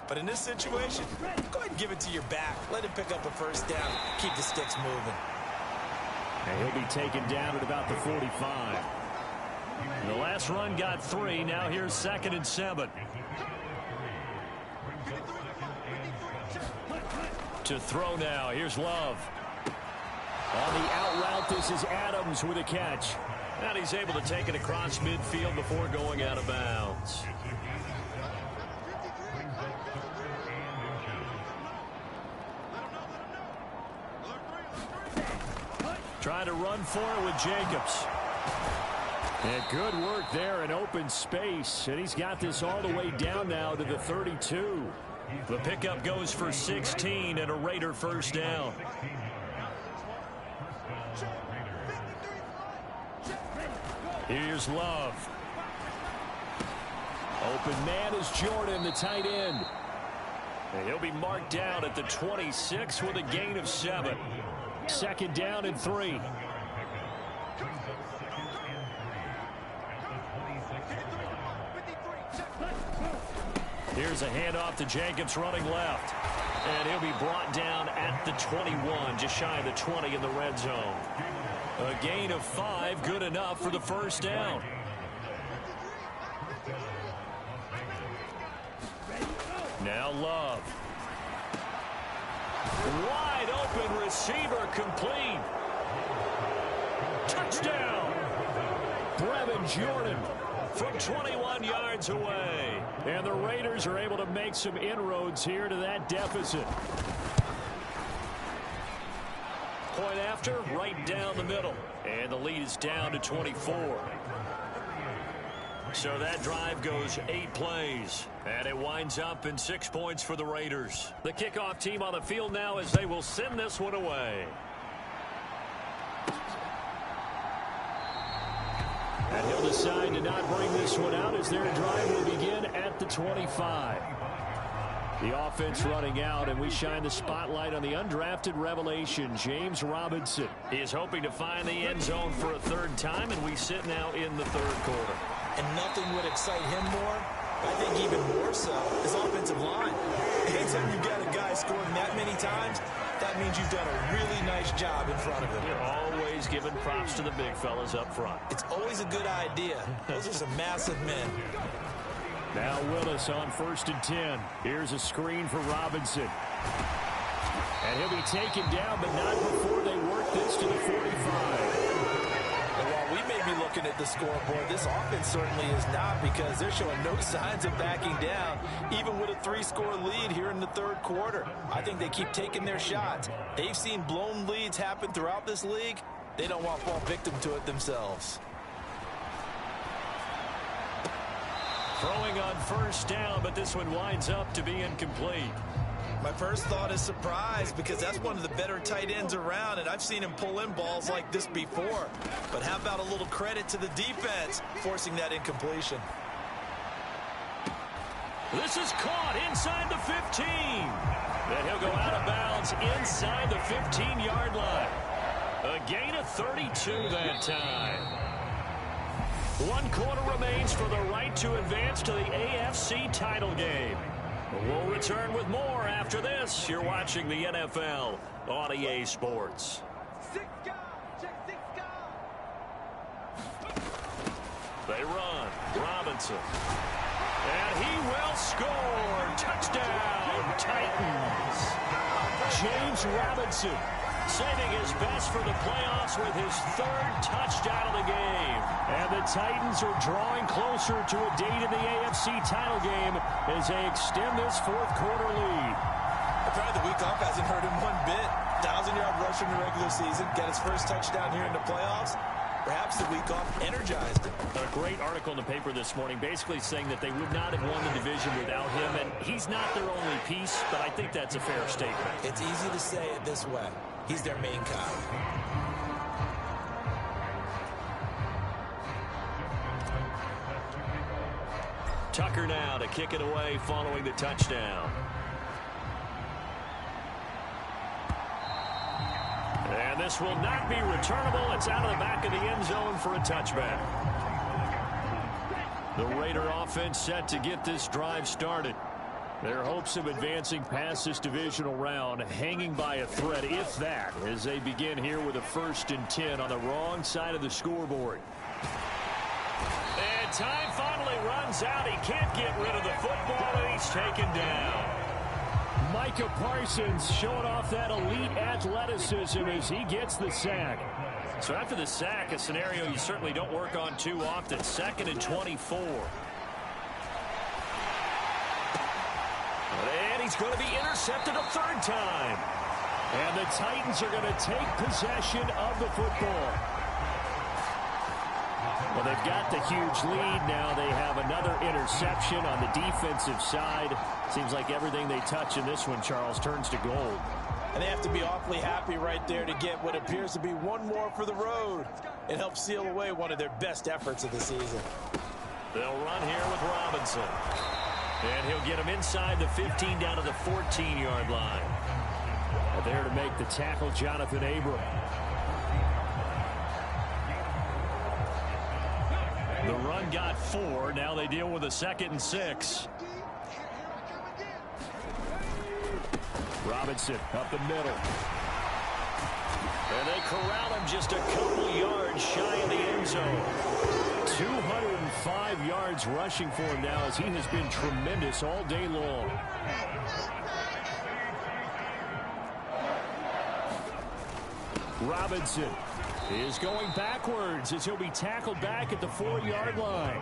But in this situation, go ahead and give it to your back. Let him pick up a first down. Keep the sticks moving. And he'll be taken down at about the 45. And the last run got 3. Now here's 2nd and 7. To throw now. Here's Love. On the out route, this is Adams with a catch. And he's able to take it across midfield before going out of bounds. Trying to run for it with Jacobs. And good work there in open space. And he's got this all the way down now to the 32. The pickup goes for 16 and a Raider first down. Here's Love. Open man is Jordan, the tight end. And he'll be marked down at the 26 with a gain of 7. 2nd down and 3. Here's a handoff to Jacobs running left. And he'll be brought down at the 21, just shy of the 20 in the red zone. A gain of 5, good enough for the first down. Now Love. Wide open receiver complete. Touchdown. Brevin Jordan from 21 yards away. And the Raiders are able to make some inroads here to that deficit. Point after, right down the middle. And the lead is down to 24. So that drive goes 8 plays. And it winds up in 6 points for the Raiders. The kickoff team on the field now as they will send this one away. And he'll decide to not bring this one out as their drive will begin at the 25. The offense running out, and we shine the spotlight on the undrafted revelation, James Robinson. He is hoping to find the end zone for a 3rd time, and we sit now in the 3rd quarter. and nothing would excite him more. I think even more so is offensive line. Anytime you've got a guy scoring that many times, that means you've done a really nice job in front of him. You're always giving props to the big fellas up front. It's always a good idea. Those are some massive men. Now Willis on 1st and 10. Here's a screen for Robinson. And he'll be taken down, but not before they work this to the 45. And while we may be looking at the scoreboard, this offense certainly is not, because they're showing no signs of backing down, even with a 3-score lead here in the third quarter. I think they keep taking their shots. They've seen blown leads happen throughout this league. They don't want to fall victim to it themselves. Throwing on 1st down, but this one winds up to be incomplete. My first thought is surprise, because that's one of the better tight ends around, and I've seen him pull in balls like this before. But how about a little credit to the defense forcing that incompletion? This is caught inside the 15. Then he'll go out of bounds inside the 15-yard line. A gain of 32 that time. 1 quarter remains for the right to advance to the AFC title game. We'll return with more after this. You're watching the NFL on EA Sports. They run. Robinson. And he will score. Touchdown, Titans. James Robinson saving his best for the playoffs with his 3rd touchdown of the game. And the Titans are drawing closer to a date in the AFC title game as they extend this 4th quarter lead. Probably the week off hasn't hurt him one bit. 1,000-yard rush in the regular season, get his first touchdown here in the playoffs. Perhaps the week off energized him. A great article in the paper this morning basically saying that they would not have won the division without him, and he's not their only piece, but I think that's a fair statement. It's easy to say it this way. He's their main guy. Tucker now to kick it away following the touchdown. And this will not be returnable. It's out of the back of the end zone for a touchback. The Raider offense set to get this drive started. Their hopes of advancing past this divisional round hanging by a thread, if that, as they begin here with a 1st and 10 on the wrong side of the scoreboard. And time finally runs out. He can't get rid of the football, and he's taken down. Micah Parsons showing off that elite athleticism as he gets the sack. So after the sack, a scenario you certainly don't work on too often. 2nd and 24. And he's going to be intercepted a 3rd time. And the Titans are going to take possession of the football. Well, they've got the huge lead now. They have another interception on the defensive side. Seems like everything they touch in this one, Charles, turns to gold. And they have to be awfully happy right there to get what appears to be one more for the road. It helps seal away one of their best efforts of the season. They'll run here with Robinson. And he'll get him inside the 15 down to the 14-yard line. There to make the tackle, Jonathan Abram. The run got 4. Now they deal with a 2nd and 6. Robinson up the middle. And they corral him just a couple yards shy of the end zone. 205 yards rushing for him now as he has been tremendous all day long. Robinson is going backwards as he'll be tackled back at the 4-yard line.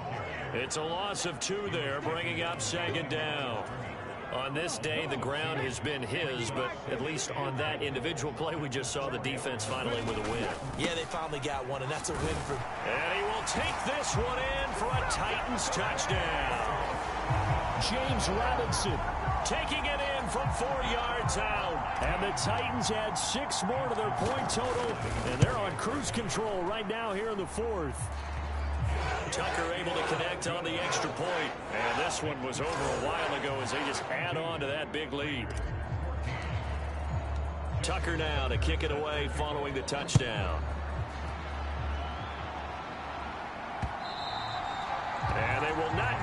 It's a loss of 2 there, bringing up 2nd down. On this day, the ground has been his, but at least on that individual play, we just saw the defense finally with a win. Yeah, they finally got one, and that's a win for... And he will take this one in for a Titans touchdown. James Robinson taking it in from 4 yards out. And the Titans add 6 more to their point total, and they're on cruise control right now here in the 4th. Tucker able to connect on the extra point. And this one was over a while ago as they just add on to that big lead. Tucker now to kick it away following the touchdown.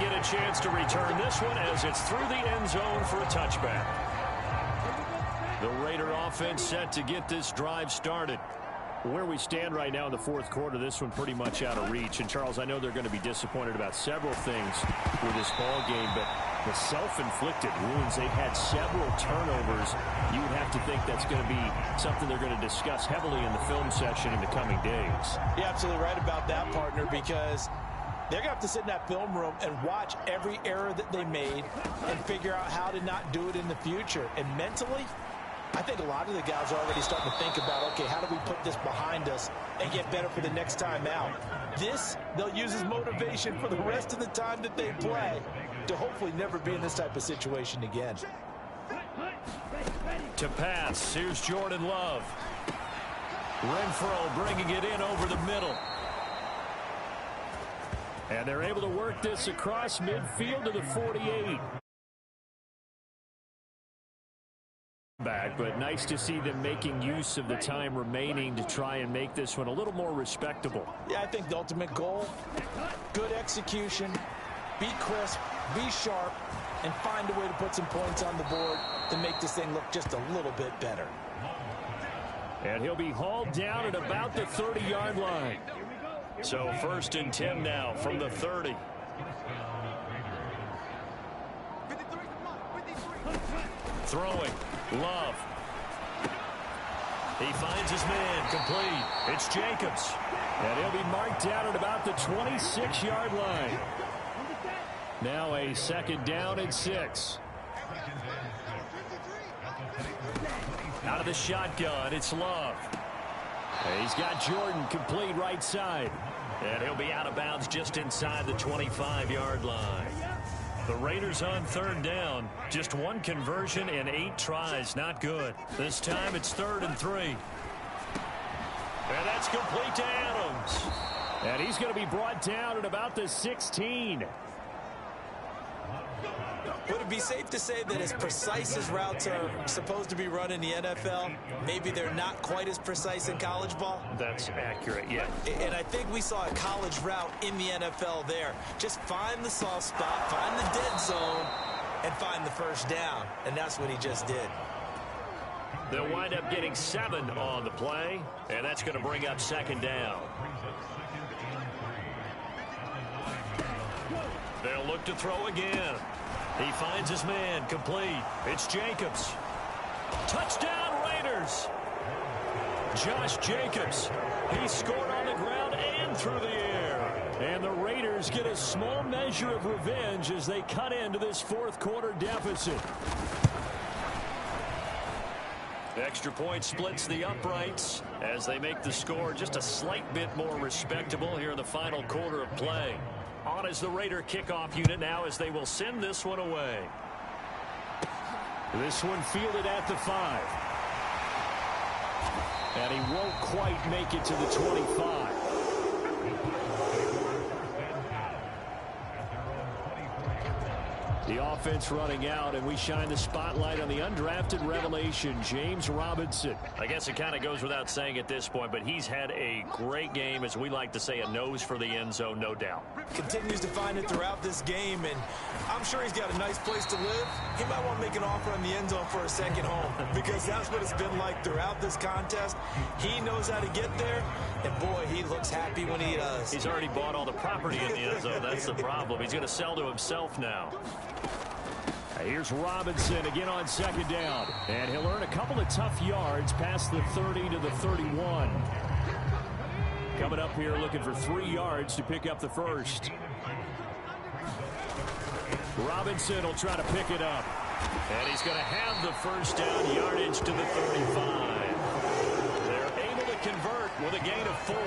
get a chance to return this one as it's through the end zone for a touchback. The Raider offense set to get this drive started. Where we stand right now in the fourth quarter, this one pretty much out of reach. And, Charles, I know they're going to be disappointed about several things with this ball game, but the self-inflicted wounds, they've had several turnovers. You would have to think that's going to be something they're going to discuss heavily in the film session in the coming days. You're absolutely right about that, partner, because they're going to have to sit in that film room and watch every error that they made and figure out how to not do it in the future. And mentally, I think a lot of the guys are already starting to think about, okay, how do we put this behind us and get better for the next time out? This, they'll use as motivation for the rest of the time that they play to hopefully never be in this type of situation again. To pass, here's Jordan Love. Renfro bringing it in over the middle. And they're able to work this across midfield to the 48. Back, but nice to see them making use of the time remaining to try and make this one a little more respectable. Yeah, I think the ultimate goal, good execution, be crisp, be sharp, and find a way to put some points on the board to make this thing look just a little bit better. And he'll be hauled down at about the 30-yard line. So 1st and 10 now from the 30. Throwing. Love. He finds his man. Complete. It's Jacobs. And he'll be marked down at about the 26-yard line. Now a 2nd down and 6. Out of the shotgun, it's Love. And he's got Jordan complete right side. And he'll be out of bounds just inside the 25-yard line. The Raiders on 3rd down. Just one conversion in 8 tries. Not good. This time it's 3rd and 3. And that's complete to Adams. And he's going to be brought down at about the 16. Would it be safe to say that as precise as routes are supposed to be run in the NFL, maybe they're not quite as precise in college ball? That's accurate, yeah. And I think we saw a college route in the NFL there. Just find the soft spot, find the dead zone, and find the 1st down. And that's what he just did. They'll wind up getting 7 on the play, and that's going to bring up 2nd down. They'll look to throw again. He finds his man. Complete. It's Jacobs. Touchdown, Raiders. Josh Jacobs. He scored on the ground and through the air. And the Raiders get a small measure of revenge as they cut into this 4th quarter deficit. The extra point splits the uprights as they make the score just a slight bit more respectable here in the final quarter of play. On is the Raider kickoff unit now as they will send this one away. This one fielded at the 5. And he won't quite make it to the 25. The offense running out, and we shine the spotlight on the undrafted revelation, James Robinson. I guess it kind of goes without saying at this point, but he's had a great game, as we like to say, a nose for the end zone, no doubt. Continues to find it throughout this game, and I'm sure he's got a nice place to live. He might want to make an offer on the end zone for a second home, because that's what it's been like throughout this contest. He knows how to get there, and boy, he looks happy when he does. He's already bought all the property in the end zone. That's the problem. He's going to sell to himself now. Here's Robinson again on 2nd down. And he'll earn a couple of tough yards past the 30 to the 31. Coming up here looking for 3 yards to pick up the 1st. Robinson will try to pick it up. And he's going to have the 1st down yardage to the 35. They're able to convert with a gain of 4.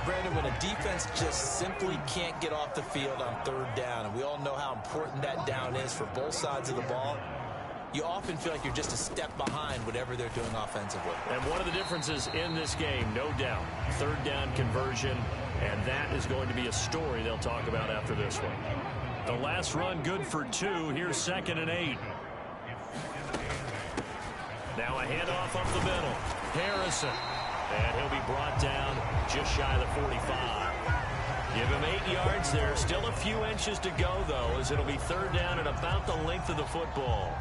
Brandon, when a defense just simply can't get off the field on 3rd down, and we all know how important that down is for both sides of the ball, you often feel like you're just a step behind whatever they're doing offensively. And one of the differences in this game, no doubt, 3rd down conversion, and that is going to be a story they'll talk about after this one. The last run good for 2. Here's 2nd and 8. Now a handoff up the middle. Harrison. And he'll be brought down just shy of the 45. Give him 8 yards there. Still a few inches to go, though, as it'll be third down and about the length of the football.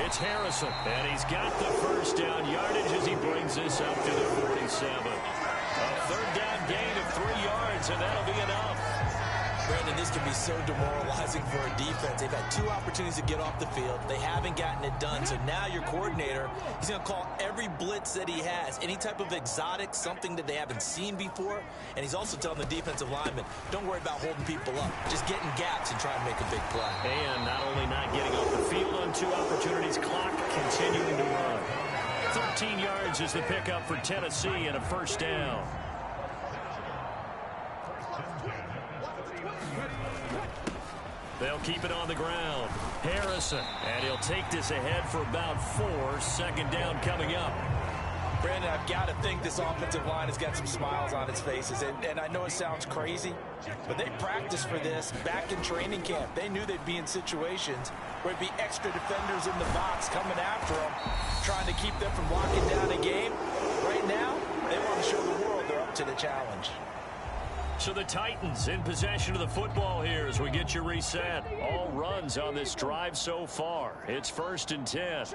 It's Harrison, and he's got the first down yardage as he brings this up to the 47. A third down gain of 3 yards, and that'll be enough. Brandon, this can be so demoralizing for a defense. They've had 2 opportunities to get off the field. They haven't gotten it done. So now your coordinator, he's going to call every blitz that he has, any type of exotic, something that they haven't seen before. And he's also telling the defensive lineman, don't worry about holding people up. Just get in gaps and try and make a big play. And not only not getting off the field on 2 opportunities, clock continuing to run. 13 yards is the pickup for Tennessee and a first down. They'll keep it on the ground. Harrison, and he'll take this ahead for about 4. Second down coming up. Brandon, I've got to think this offensive line has got some smiles on its faces. And I know it sounds crazy, but they practiced for this back in training camp. They knew they'd be in situations where it'd be extra defenders in the box coming after them, trying to keep them from locking down a game. Right now, they want to show the world they're up to the challenge. So the Titans in possession of the football here as we get you reset. All runs on this drive so far. It's 1st and 10.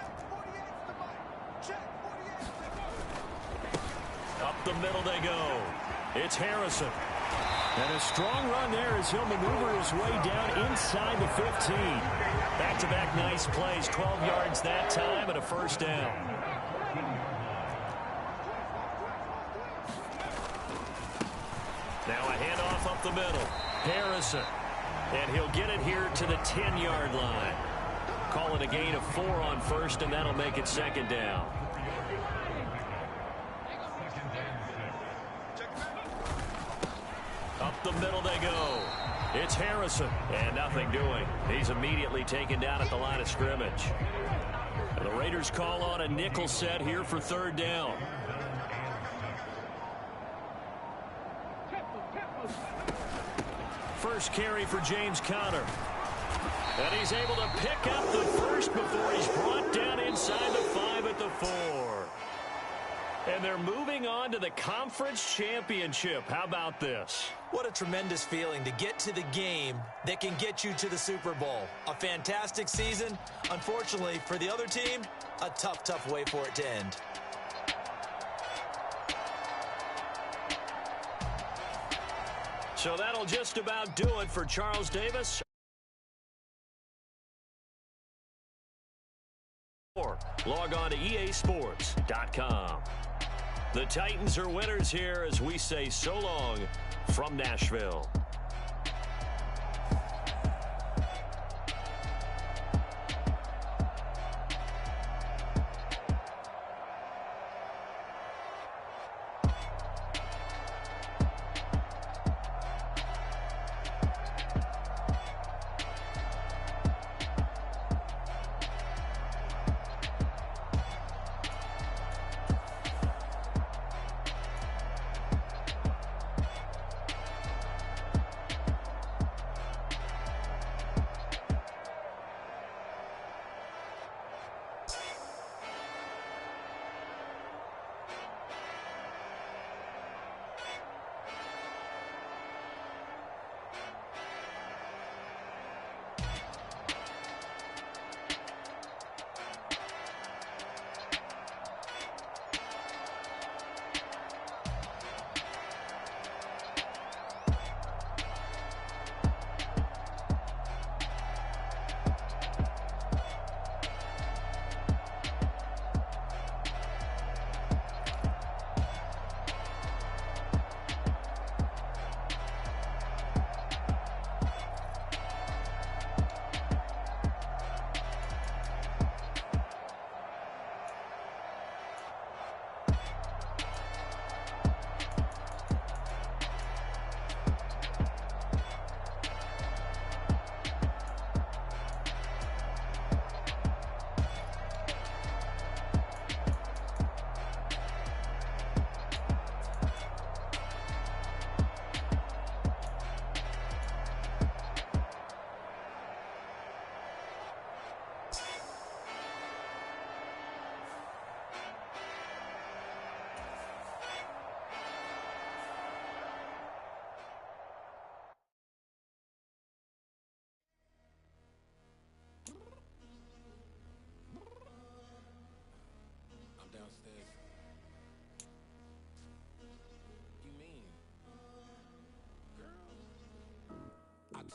Up the middle they go. It's Harrison. And a strong run there as he'll maneuver his way down inside the 15. Back-to-back nice plays. 12 yards that time and a first down. Now a handoff up the middle. Harrison. And he'll get it here to the 10-yard line. Call it a gain of 4 on first, and that'll make it second down. Up the middle they go. It's Harrison. And nothing doing. He's immediately taken down at the line of scrimmage. And the Raiders call on a nickel set here for third down. First carry for James Conner. And he's able to pick up the first before he's brought down inside the 5 at the 4. And they're moving on to the conference championship. How about this? What a tremendous feeling to get to the game that can get you to the Super Bowl. A fantastic season. Unfortunately, for the other team, a tough, tough way for it to end. So that'll just about do it for Charles Davis. Log on to easports.com. The Titans are winners here as we say so long from Nashville.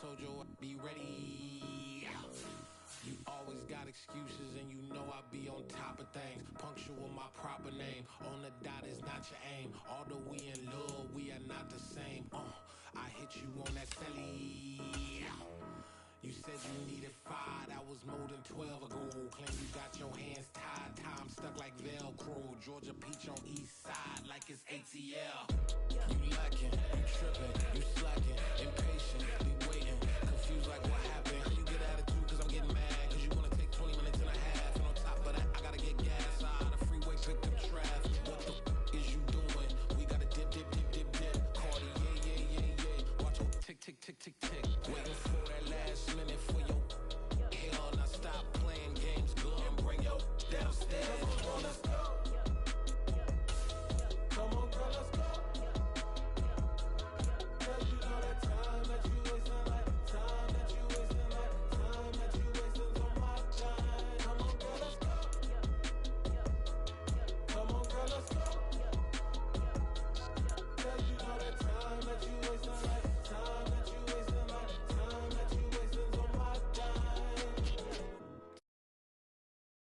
told you I'd be ready. You always got excuses and you know I be on top of things. Punctual my proper name. On the dot is not your aim. Although we in love, we are not the same. I hit you on that celly. You said you needed 5, that was more than 12 ago. Claim you got your hands tied, time stuck like Velcro. Georgia peach on east side like it's ATL. You lacking, you tripping, you slacking, impatient, be waiting, confused like what happened. You get attitude cause I'm getting mad.